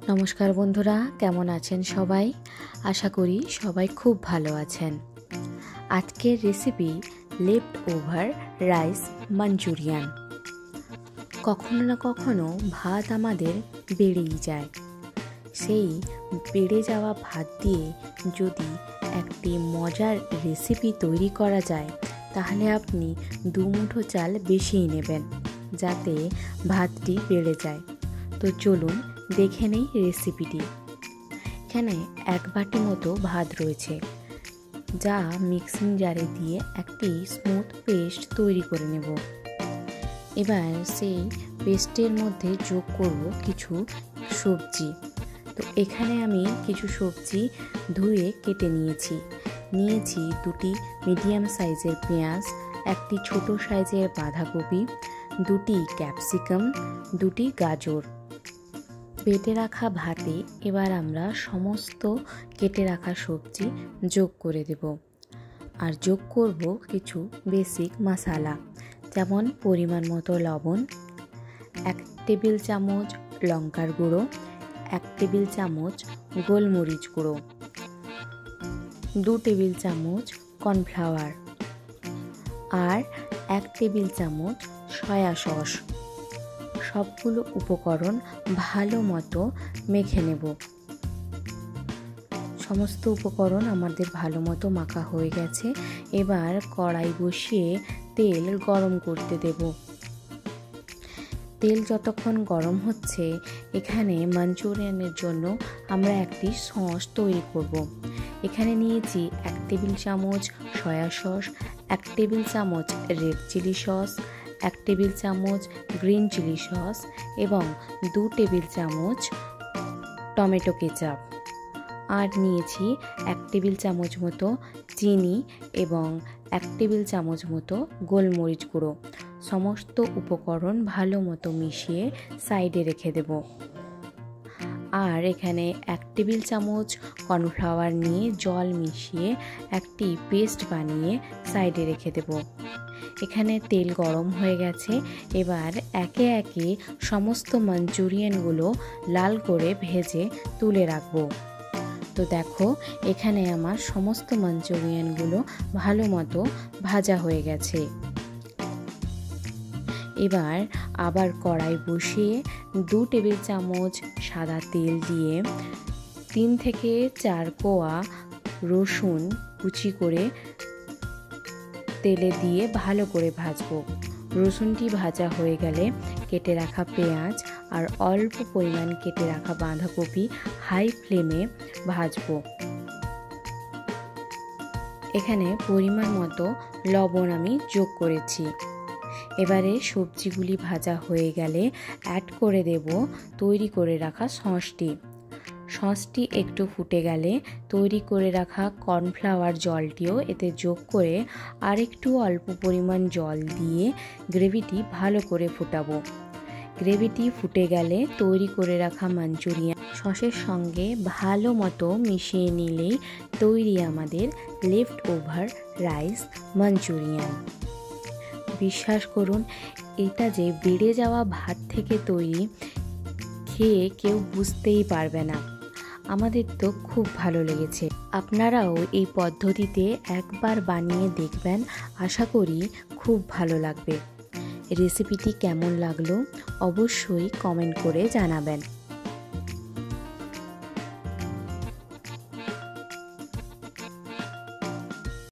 নমস্কার বন্ধুরা, কেমন আছেন সবাই? আশা করি সবাই খুব ভালো আছেন। আজকের recipe left over rice Manchurian. কখনো না কখনো ভাত আমাদের বেড়েই যায়। সেই বেড়ে যাওয়া ভাত দিয়ে যদি একটি মজার রেসিপি তৈরি করা যায়, তাহলে আপনি 2 মুঠো চাল বেশিই নেবেন, যাতে ভাতটি বেড়ে যায়। তো চলুন দেখে নেই রেসিপিটি। এখানে 1 বাটি মতো ভাত রয়েছে, যা মিক্সিং জারে দিয়ে একটি স্মুথ পেস্ট তৈরি করে নেব। এবার সেই পেস্টের মধ্যে যোগ করব কিছু সবজি। তো এখানে আমি কিছু সবজি ধুয়ে কেটে নিয়েছি। 2টি মিডিয়াম সাইজের পেঁয়াজ, 1টি ছোট সাইজের বাঁধাকপি, 2টি ক্যাপসিকাম, 2টি গাজর। বেটে রাখা ভাতে এবার আমরা সমস্ত কেটে রাখা সবজি যোগ করে দেব। আর যোগ করব কিছু বেসিক মশলা, যেমন পরিমাণ মতো লবণ, 1 টেবিল চামচ লঙ্কার গুঁড়ো, 1 টেবিল চামচ গোলমরিচ গুঁড়ো, 2 টেবিল চামচ কর্নফ্লাওয়ার আর 1 টেবিল চামচ সয়া সস। সবগুলো উপকরণ ভালো মতো মেখে নেব। সমস্ত উপকরণ আমাদের ভালো মতো মাখা হয়ে গেছে। এবার কড়াই বসিয়ে তেল গরম করতে দেব। তেল যতক্ষণ গরম হচ্ছে, এখানে মাঞ্চুরিয়ানের জন্য আমরা একটি সস তৈরি করব। এখানে নিয়েছি 1 টেবিল চামচ সয়া সস, 1 টেবিল চামচ রেড চিলি সস, 1 টেবিল চামচ গ্রিন চিলি সস এবং 2 টেবিল চামচ টমেটো কেচাপ। আর নিয়েছি 1 টেবিল চামচ মতো চিনি এবং 1 টেবিল চামচ মতো গোলমরিচ গুঁড়ো। সমস্ত উপকরণ ভালো মতো মিশিয়ে সাইডে রেখে দেব। আর এখানে 1 টেবিল চামচ কর্নফ্লাওয়ার নিয়ে জল মিশিয়ে একটি পেস্ট বানিয়ে সাইডে রেখে দেব। এখানে তেল গরম হয়ে গেছে। এবার একে একে সমস্ত মাঞ্চুরিয়ানগুলো লাল করে ভেজে তুলে রাখবো। তো দেখো, এখানে আমার সমস্ত মাঞ্চুরিয়ানগুলো ভালো মতো ভাজা হয়ে গেছে। এবার আবার কড়াই বসিয়ে 2 টেবিল চামচ সাদা তেল দিয়ে 3 থেকে 4 কোয়া রসুন কুচি করে তেলে দিয়ে ভালো করে ভাজবো। রসুনটি ভাজা হয়ে গেলে কেটে রাখা পেঁয়াজ আর অল্প পরিমাণ কেটে রাখা বাঁধাকপি হাই ফ্লেমে ভাজবো। এখানে পরিমাণ মতো লবণ আমি যোগ করেছি। এবারে সবজিগুলি ভাজা হয়ে গেলে অ্যাড করে দেব তৈরি করে রাখা সসটি একটু ফুটে গেলে তৈরি করে রাখা কর্নফ্লাওয়ার জলটিও এতে যোগ করে আরেকটু অল্প পরিমাণ জল দিয়ে গ্রেভিটি ভালো করে ফুটাবো। গ্রেভিটি ফুটে গেলে তৈরি করে রাখা মাঞ্চুরিয়ান সসের সঙ্গে ভালো মতো মিশিয়ে নিলেই তৈরি আমাদের লেফট ওভার রাইস মাঞ্চুরিয়ান। বিশ্বাস করুন, এটা যে বেড়ে যাওয়া ভাত থেকে তৈরি, খেয়ে কেউ বুঝতেই পারবে না। আমাদের তো খুব ভালো লেগেছে। আপনারাও এই পদ্ধতিতে একবার বানিয়ে দেখবেন, আশা করি খুব ভালো লাগবে। রেসিপিটি কেমন লাগলো অবশ্যই কমেন্ট করে জানাবেন।